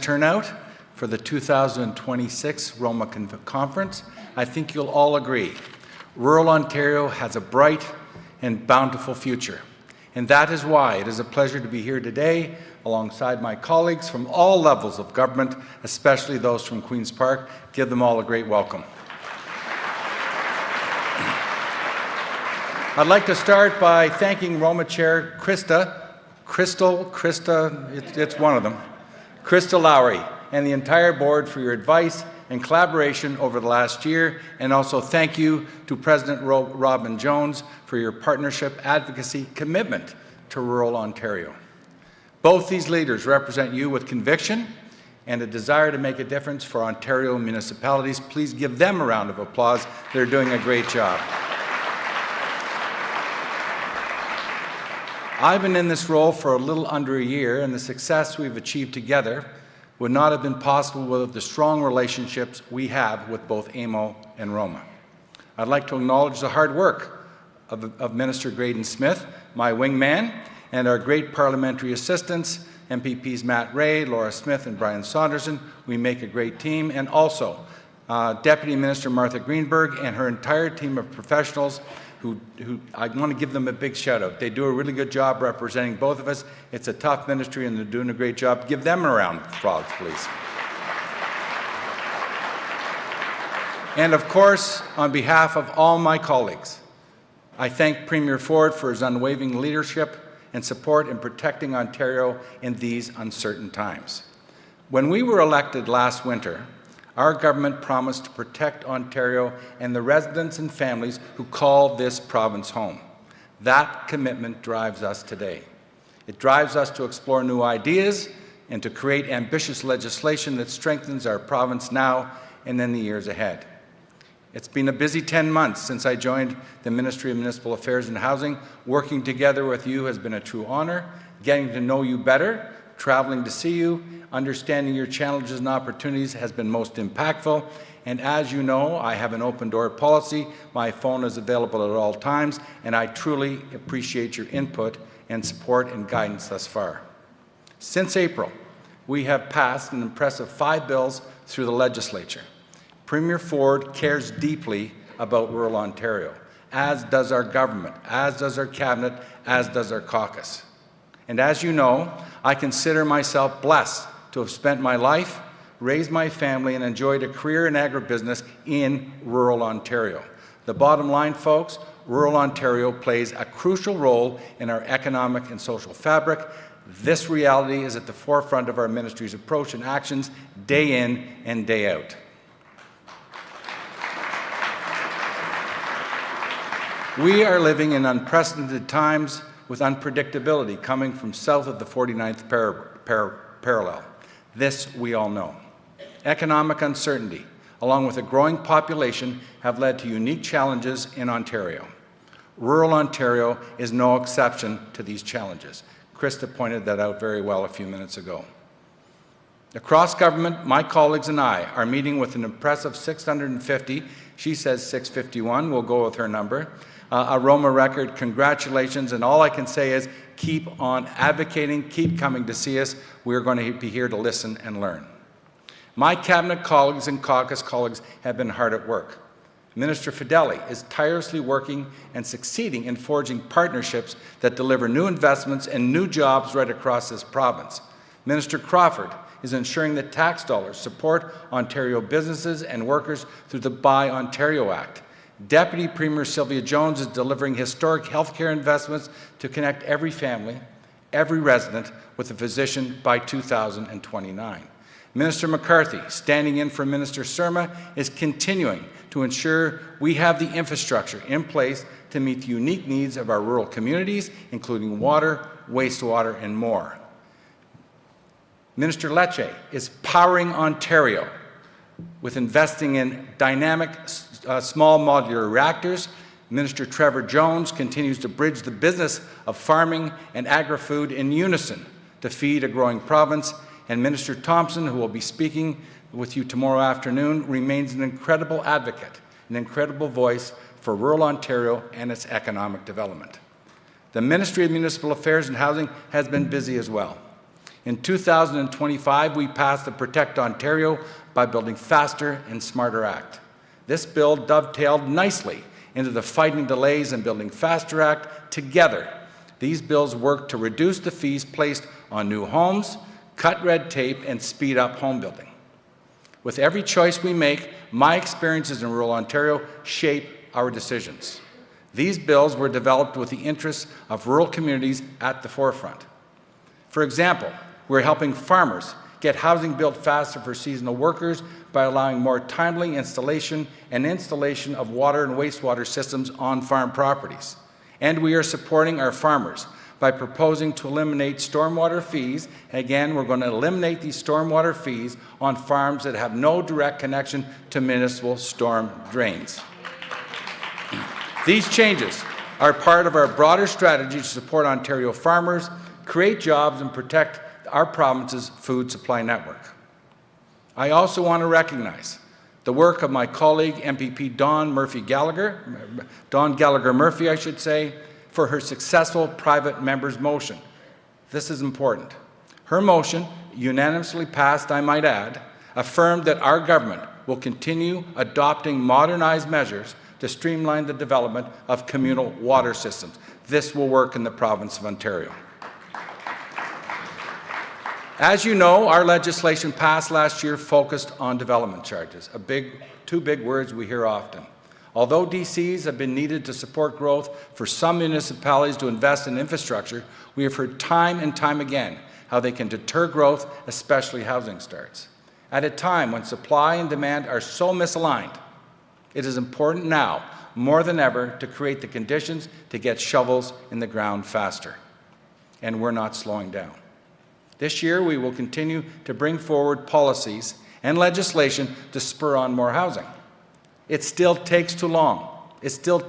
Turnout for the 2026 ROMA Conference. I think you'll all agree, rural Ontario has a bright and bountiful future. And that is why it is a pleasure to be here today alongside my colleagues from all levels of government, especially those from Queen's Park. Give them all a great welcome. I'd like to start by thanking ROMA Chair Krista Lowry, and the entire board for your advice and collaboration over the last year, and also thank you to President Robin Jones for your partnership, advocacy, commitment to rural Ontario. Both these leaders represent you with conviction and a desire to make a difference for Ontario municipalities. Please give them a round of applause. They're doing a great job. I've been in this role for a little under a year, and the success we've achieved together would not have been possible without the strong relationships we have with both AMO and ROMA. I'd like to acknowledge the hard work of Minister Graydon Smith, my wingman, and our great parliamentary assistants, MPPs Matt Ray, Laura Smith, and Brian Saunderson. We make a great team, and also Deputy Minister Martha Greenberg and her entire team of professionals who I want to give them a big shout out. They do a really good job representing both of us. It's a tough ministry and they're doing a great job. Give them a round of applause, please. And of course, on behalf of all my colleagues, I thank Premier Ford for his unwavering leadership and support in protecting Ontario in these uncertain times. When we were elected last winter, our government promised to protect Ontario and the residents and families who call this province home. That commitment drives us today. It drives us to explore new ideas and to create ambitious legislation that strengthens our province now and in the years ahead. It's been a busy 10 months since I joined the Ministry of Municipal Affairs and Housing. Working together with you has been a true honor. Getting to know you better, traveling to see you, understanding your challenges and opportunities has been most impactful. And as you know, I have an open door policy. My phone is available at all times, and I truly appreciate your input and support and guidance thus far. Since April, we have passed an impressive 5 bills through the legislature. Premier Ford cares deeply about rural Ontario, as does our government, as does our cabinet, as does our caucus. And as you know, I consider myself blessed to have spent my life, raised my family, and enjoyed a career in agribusiness in rural Ontario. The bottom line, folks, rural Ontario plays a crucial role in our economic and social fabric. This reality is at the forefront of our ministry's approach and actions day in and day out. We are living in unprecedented times with unpredictability coming from south of the 49th parallel. This we all know. Economic uncertainty, along with a growing population, have led to unique challenges in Ontario. Rural Ontario is no exception to these challenges. Krista pointed that out very well a few minutes ago. Across government, my colleagues and I are meeting with an impressive 650, she says 651, we'll go with her number, a ROMA record. Congratulations, and all I can say is keep on advocating, keep coming to see us. We're going to be here to listen and learn. My cabinet colleagues and caucus colleagues have been hard at work. Minister Fedeli is tirelessly working and succeeding in forging partnerships that deliver new investments and new jobs right across this province. Minister Crawford is ensuring that tax dollars support Ontario businesses and workers through the Buy Ontario Act. Deputy Premier Sylvia Jones is delivering historic healthcare investments to connect every family, every resident with a physician by 2029. Minister McCarthy, standing in for Minister Surma, is continuing to ensure we have the infrastructure in place to meet the unique needs of our rural communities, including water, wastewater, and more. Minister Lecce is powering Ontario with investing in dynamic small modular reactors. Minister Trevor Jones continues to bridge the business of farming and agri-food in unison to feed a growing province. And Minister Thompson, who will be speaking with you tomorrow afternoon, remains an incredible advocate, an incredible voice for rural Ontario and its economic development. The Ministry of Municipal Affairs and Housing has been busy as well. In 2025, we passed the Protect Ontario by Building Faster and Smarter Act. This bill dovetailed nicely into the Fighting Delays and Building Faster Act. Together, these bills work to reduce the fees placed on new homes, cut red tape, and speed up home building. With every choice we make, my experiences in rural Ontario shape our decisions. These bills were developed with the interests of rural communities at the forefront. For example, we're helping farmers get housing built faster for seasonal workers by allowing more timely installation of water and wastewater systems on farm properties. And we are supporting our farmers by proposing to eliminate stormwater fees. Again, we're going to eliminate these stormwater fees on farms that have no direct connection to municipal storm drains. These changes are part of our broader strategy to support Ontario farmers, create jobs, and protect our province's food supply network. I also want to recognize the work of my colleague, MPP Dawn Gallagher Murphy, for her successful private member's motion. This is important. Her motion, unanimously passed, I might add, affirmed that our government will continue adopting modernized measures to streamline the development of communal water systems. This will work in the province of Ontario. As you know, our legislation passed last year focused on development charges, two big words we hear often. Although DCs have been needed to support growth for some municipalities to invest in infrastructure, we have heard time and time again how they can deter growth, especially housing starts. At a time when supply and demand are so misaligned, it is important now, more than ever, to create the conditions to get shovels in the ground faster. And we're not slowing down. This year, we will continue to bring forward policies and legislation to spur on more housing. It still takes too long. It still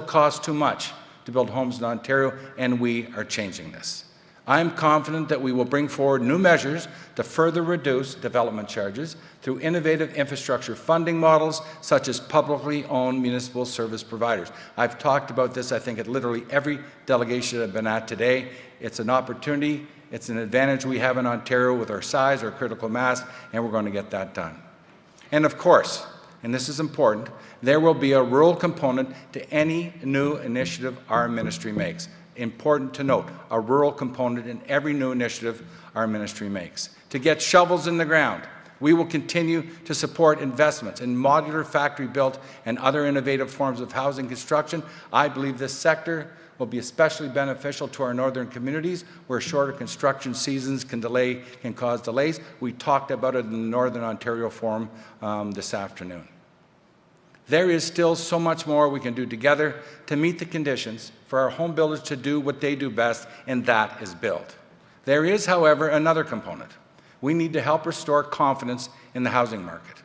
costs too much to build homes in Ontario, and we are changing this. I am confident that we will bring forward new measures to further reduce development charges through innovative infrastructure funding models, such as publicly owned municipal service providers. I've talked about this, I think, at literally every delegation I've been at today. It's an opportunity. It's an advantage we have in Ontario with our size, our critical mass, and we're going to get that done. And of course, and this is important, there will be a rural component to any new initiative our ministry makes. Important to note, a rural component in every new initiative our ministry makes. To get shovels in the ground, we will continue to support investments in modular factory-built and other innovative forms of housing construction. I believe this sector will be especially beneficial to our northern communities where shorter construction seasons can cause delays. We talked about it in the Northern Ontario Forum this afternoon. There is still so much more we can do together to meet the conditions for our home builders to do what they do best, and that is build. There is, however, another component. We need to help restore confidence in the housing market.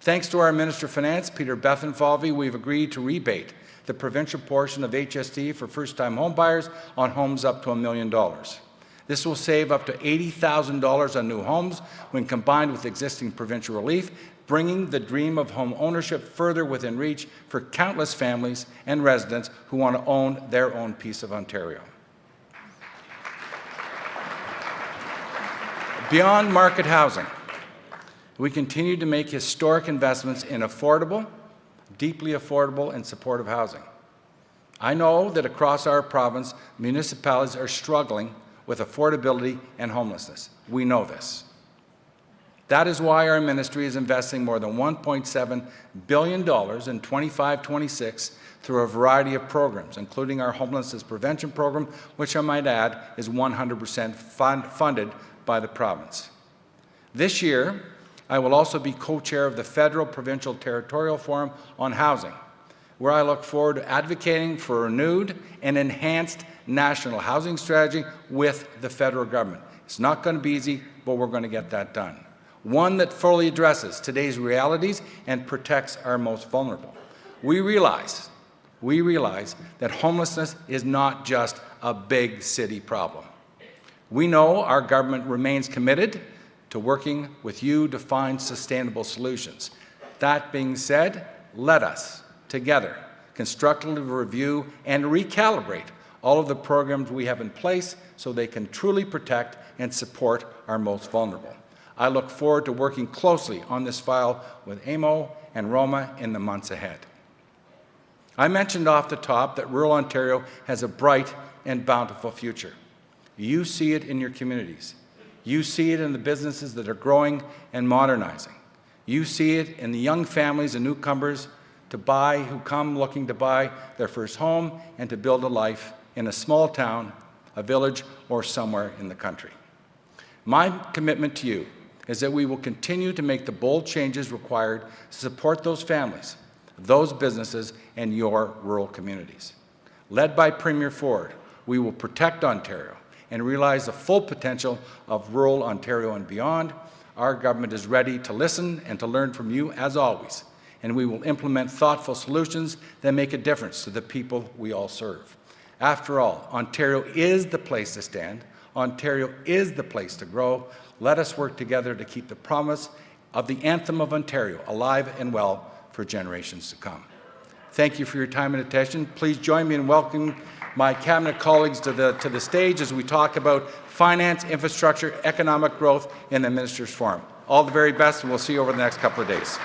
Thanks to our Minister of Finance, Peter Bethenfalvy, we've agreed to rebate the provincial portion of HST for first-time home buyers on homes up to $1 million. This will save up to $80,000 on new homes when combined with existing provincial relief, bringing the dream of home ownership further within reach for countless families and residents who want to own their own piece of Ontario. Beyond market housing, we continue to make historic investments in affordable, deeply affordable and supportive housing. I know that across our province, municipalities are struggling with affordability and homelessness. We know this. That is why our ministry is investing more than $1.7 billion in 25-26 through a variety of programs, including our homelessness prevention program, which I might add is 100% funded by the province. This year, I will also be co-chair of the Federal Provincial Territorial Forum on Housing, where I look forward to advocating for a renewed and enhanced national housing strategy with the federal government. It's not going to be easy, but we're going to get that done. One that fully addresses today's realities and protects our most vulnerable. We realize that homelessness is not just a big city problem. We know our government remains committed to working with you to find sustainable solutions. That being said, let us, together, constructively review and recalibrate all of the programs we have in place so they can truly protect and support our most vulnerable. I look forward to working closely on this file with AMO and ROMA in the months ahead. I mentioned off the top that rural Ontario has a bright and bountiful future. You see it in your communities. You see it in the businesses that are growing and modernizing. You see it in the young families and newcomers who come looking to buy their first home and to build a life in a small town, a village, or somewhere in the country. My commitment to you is that we will continue to make the bold changes required to support those families, those businesses, and your rural communities. Led by Premier Ford, we will protect Ontario and realize the full potential of rural Ontario and beyond. Our government is ready to listen and to learn from you as always, and we will implement thoughtful solutions that make a difference to the people we all serve. After all, Ontario is the place to stand. Ontario is the place to grow. Let us work together to keep the promise of the anthem of Ontario alive and well for generations to come. Thank you for your time and attention. Please join me in welcoming my Cabinet colleagues to the stage as we talk about finance, infrastructure, economic growth in the Ministers' Forum. All the very best, and we'll see you over the next couple of days.